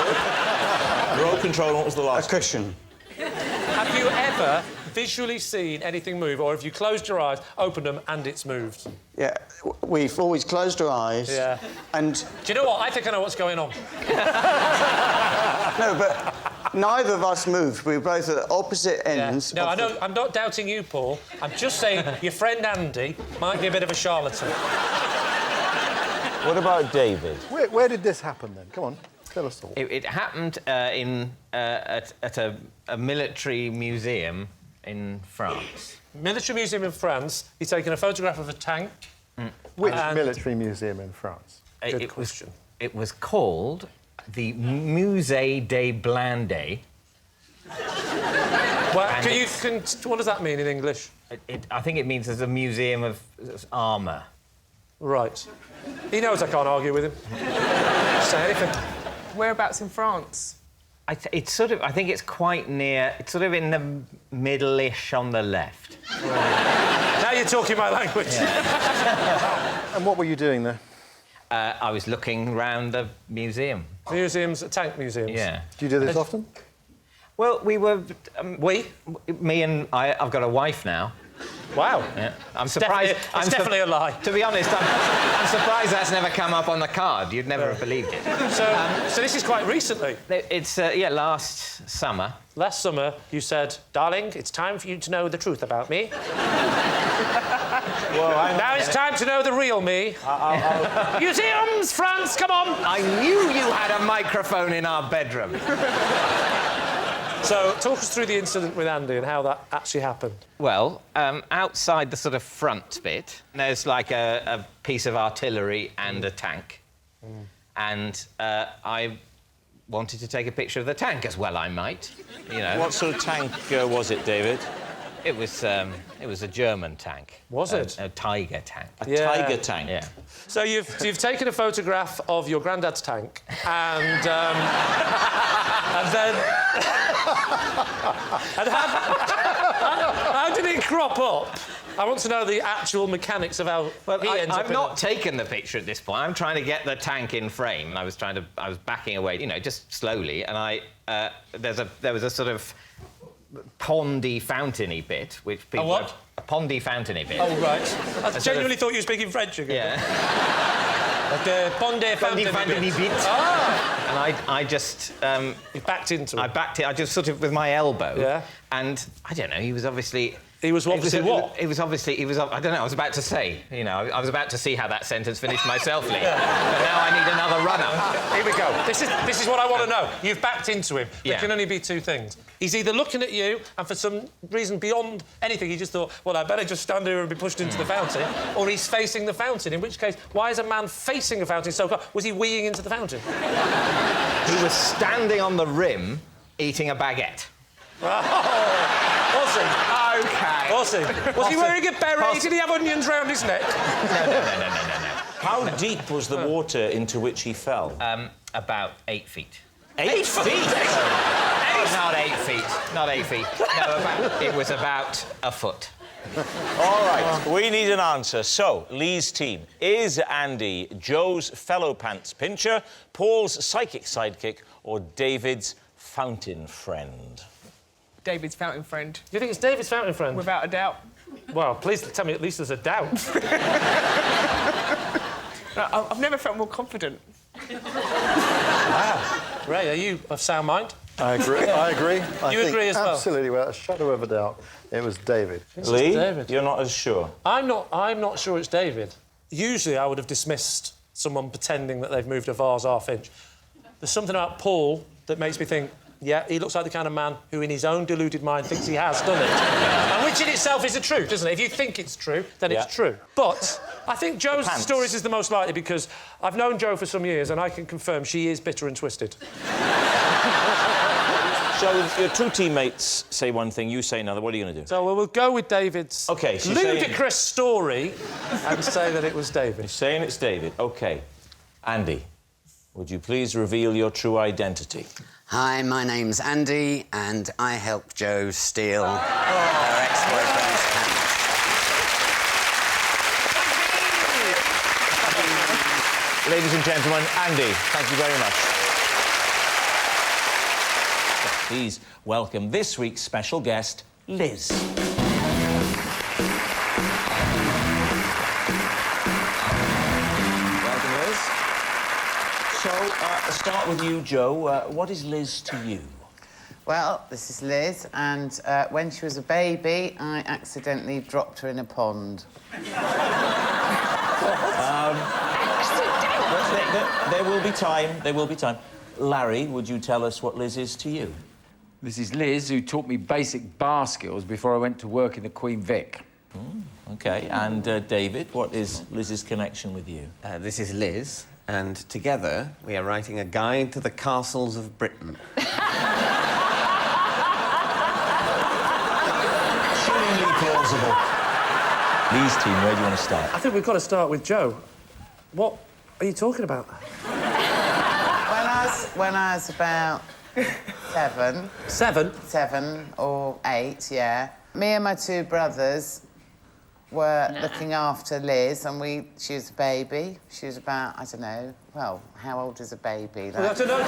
Remote control, what was the last? A cushion. Have you ever visually seen anything move, or have you closed your eyes, opened them, and it's moved? Yeah, we've always closed our eyes. Yeah. And... Do you know what? I think I know what's going on. No, but neither of us moved. We were both at opposite ends. Yeah. No, I'm not doubting you, Paul. I'm just saying your friend Andy might be a bit of a charlatan. What about David? Where did this happen, then? Come on, tell us all. It happened at a military museum in France. Military museum in France. You've taken a photograph of a tank. Which military museum in France? Good question. It was called the Musée des Blindés. Well, what does that mean in English? I think it means there's a museum of armour. Right. He knows I can't argue with him. Say anything. Whereabouts in France? I think it's quite near... It's sort of in the middle-ish on the left. Right. Now you're talking my language. Yeah. And what were you doing there? I was looking round the museum. Museums, tank museums? Yeah. Do you do this often? Well, we were... Me and I've got a wife now. Wow. Yeah. I'm surprised... It's definitely a lie. To be honest, I'm surprised that's never come up on the card. You'd never have believed it. So this is quite recently? It's, last summer. Last summer, you said, darling, it's time for you to know the truth about me. Well, now it's time to know the real me. Museums, France, come on! I knew you had a microphone in our bedroom. So, talk us through the incident with Andy and how that actually happened. Well, outside the sort of front bit, there's like a piece of artillery and a tank. And I wanted to take a picture of the tank as well I might, you know. What sort of tank was it, David? It was a German tank. Was it? A Tiger tank. A Tiger tank? Yeah. So you've taken a photograph of your granddad's tank and then... and how did it crop up? I want to know the actual mechanics of how I've not taken the picture at this point. I'm trying to get the tank in frame. I was backing away, you know, just slowly, and there was a sort of pondy, fountainy bit, which people... A what? A pondy, fountainy bit. Oh, right. I genuinely thought you were speaking French again. Yeah. Like a pondy, fountainy bit. Ah! And I just... You backed into it? I backed it, I just sort of with my elbow. Yeah. And, I don't know, he was obviously... He was obviously what? He was obviously... I don't know, I was about to say, you know, I was about to see how that sentence finished myself, Lee. But now I need another run-up. here we go. This is what I want to know. You've backed into him. There can only be two things. He's either looking at you, and for some reason beyond anything, he just thought, well, I better just stand here and be pushed into the fountain, or he's facing the fountain, in which case, why is a man facing a fountain so close? Was he weeing into the fountain? He was standing on the rim, eating a baguette. Was he? OK. Was he? Was he wearing a beret? Did he have onions round his neck? No. How deep was the water into which he fell? About 8 feet. 8 feet? Not 8 feet. Not 8 feet. No, it was about a foot. All right, we need an answer. So, Lee's team, is Andy Joe's fellow pants pincher, Paul's psychic sidekick, or David's fountain friend? David's fountain friend. You think it's David's fountain friend? Without a doubt. Well, please tell me at least there's a doubt. I've never felt more confident. Wow. Ray, are you of sound mind? I agree. I agree. You agree as well? Absolutely, without a shadow of a doubt, it was David. Lee, you're not as sure? I'm not sure it's David. Usually I would have dismissed someone pretending that they've moved a vase half-inch. There's something about Paul that makes me think, yeah, he looks like the kind of man who, in his own deluded mind, thinks he has done it. And which in itself is a truth, isn't it? If you think it's true, then it's true. But I think Joe's stories is the most likely because I've known Jo for some years and I can confirm she is bitter and twisted. So your two teammates say one thing, you say another. What are you going to do? So we'll go with David's ludicrous story and say that it was David. You're saying it's David. OK. Andy, would you please reveal your true identity? Hi, my name's Andy, and I helped Jo steal her ex-boyfriend's pants. Ladies and gentlemen, Andy, thank you very much. Please welcome this week's special guest, Liz. Welcome, Liz. So, I'll start with you, Jo. What is Liz to you? Well, this is Liz, and when she was a baby, I accidentally dropped her in a pond. There will be time. There will be time. Larry, would you tell us what Liz is to you? This is Liz, who taught me basic bar skills before I went to work in the Queen Vic. OK. And, David, what is Liz's connection with you? This is Liz, and together we are writing a guide to the castles of Britain. Seemingly plausible. Lee's team, where do you want to start? I think we've got to start with Jo. What are you talking about? When I was about 7. 7? 7 or 8, yeah. Me and my two brothers were looking after Liz, and she was a baby. She was about, I don't know, well, how old is a baby? Like, I don't know.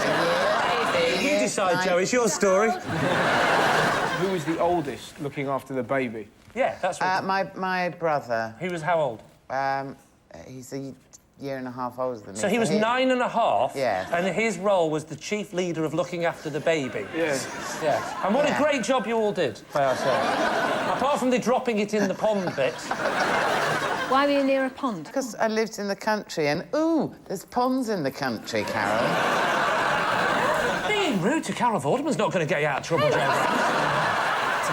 You decide, Jo. It's your story. Who was the oldest looking after the baby? Yeah, that's what... my brother. He was how old? He's a year and a half older than me. So he was 9 and a half, yeah. And his role was the chief leader of looking after the baby. Yes. Yeah. And what a great job you all did, may I say. Apart from the dropping it in the pond bit. Why were you near a pond? Because I lived in the country, and, ooh, there's ponds in the country, Carol. Being rude to Carol Vorderman's not going to get you out of trouble, Jo. To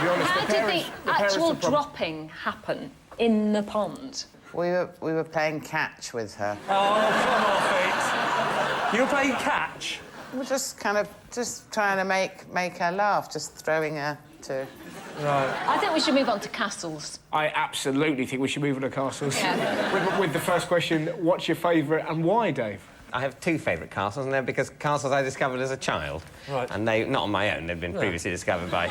be honest, How did the actual dropping happen in the pond? We were playing catch with her. Oh, come off it. You were playing catch? We're just kind of trying to make her laugh, just throwing her to... Right. I think we should move on to castles. I absolutely think we should move on to castles. Yeah. with the first question, what's your favourite and why, Dave? I have two favourite castles, and they're because castles I discovered as a child. Right. And they, not on my own, they've been previously discovered by,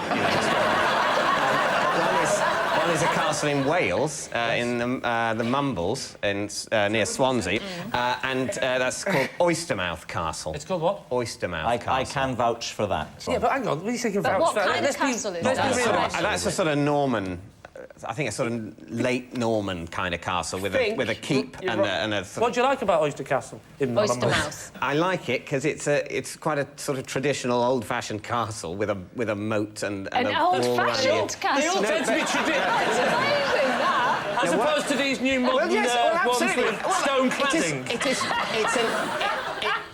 One is a castle in Wales, in the Mumbles, near Swansea, and that's called Oystermouth Castle. It's called what? Oystermouth Castle. I can vouch for that. Yeah, but hang on, what are you thinking But vouch what for? kind of castle is that? That's a sort of Norman... I think a sort of late Norman kind of castle with a keep and a sort What do you like about Oyster Castle? Oystermouth. I like it because it's quite a sort of traditional, old-fashioned castle with a moat and An a wall around old-fashioned it. castle? They all tend to be traditional. That's amazing, that. As opposed to these new modern ones with stone cladding.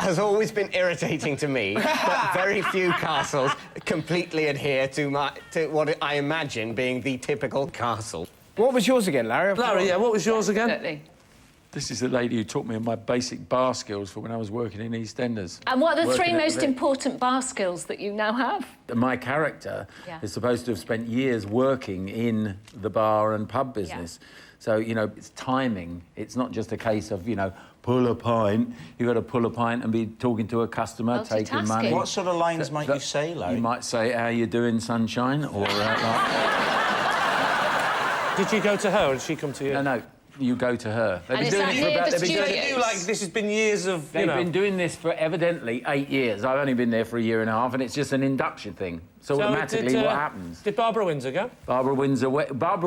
has always been irritating to me, but very few castles completely adhere to what I imagine being the typical castle. What was yours again, Larry? Larry, yeah, what was yours again? Definitely. This is the lady who taught me my basic bar skills for when I was working in EastEnders. And what are the three Working at most the- important bar skills that you now have? My character Yeah. is supposed to have spent years working in the bar and pub business. So, you know, it's timing. It's not just a case of, you know, pull a pint. You've got to pull a pint and be talking to a customer, taking money. What sort of lines might you say, Larry? You might say, how you doing, sunshine? Or Did you go to her or did she come to you? No, you go to her. They've And been is doing that it for near about... the they've been doing it- studios? Like, this has been years of, They've been doing this for evidently 8 years. I've only been there for a year and a half, and it's just an induction thing. So automatically, did, what happens? Did Barbara Windsor go? Barbara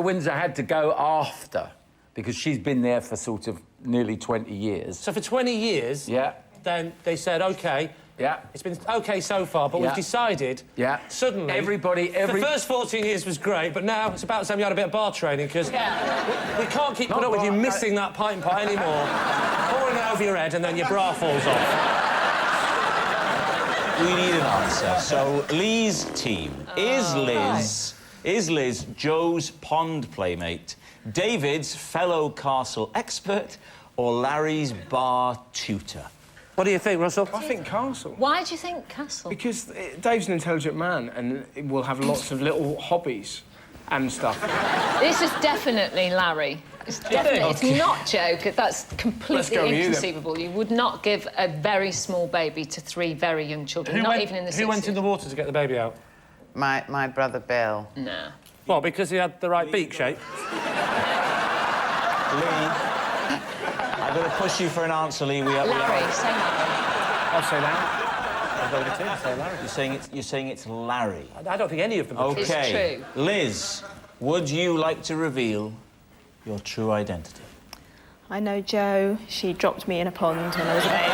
Windsor had to go after, because she's been there for sort of nearly 20 years. So for 20 years, Yeah. then they said, OK, Yeah. it's been OK so far, but Yeah. we've decided Yeah. suddenly... The first 14 years was great, but now it's about time you had a bit of bar training, because we can't keep putting up with you missing that pint pot anymore, pouring it over your head, and then your bra falls off. We need an answer. So, Lee's team. Is Liz Joe's pond playmate, David's fellow castle expert, or Larry's bar tutor? What do you think, Russell? I think castle. Why do you think castle? Because Dave's an intelligent man and will have lots of little hobbies and stuff. This is definitely Larry. It's definitely. Okay. It's not Joe. That's Let's completely go with you, then. inconceivable. You would not give a very small baby to 3 very young children, not even in the 60s. Who went in the water to get the baby out? My brother Bill. No. Well, because he had the right beak shape. I'm going to push you for an answer, Lee. Larry, say Larry. I'll say Larry. I'll go with it too. Say Larry. You're saying it's Larry. I don't think any of them are OK. It's true. Liz, would you like to reveal your true identity? I know Jo. She dropped me in a pond when I was a baby.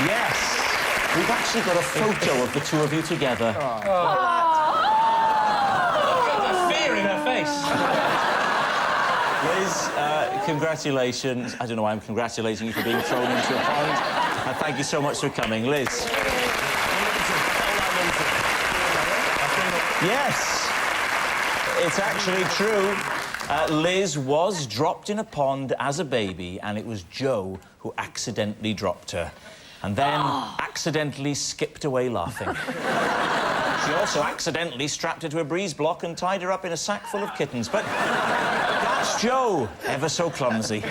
Yes. We've actually got a photo of the two of you together. Got that fear in her face. Liz, congratulations. I don't know why I'm congratulating you for being thrown into a pond. And thank you so much for coming. Liz. Yes. It's actually true. Liz was dropped in a pond as a baby, and it was Joe who accidentally dropped her. And then accidentally skipped away laughing. She also accidentally strapped her to a breeze block and tied her up in a sack full of kittens. But that's Joe, ever so clumsy.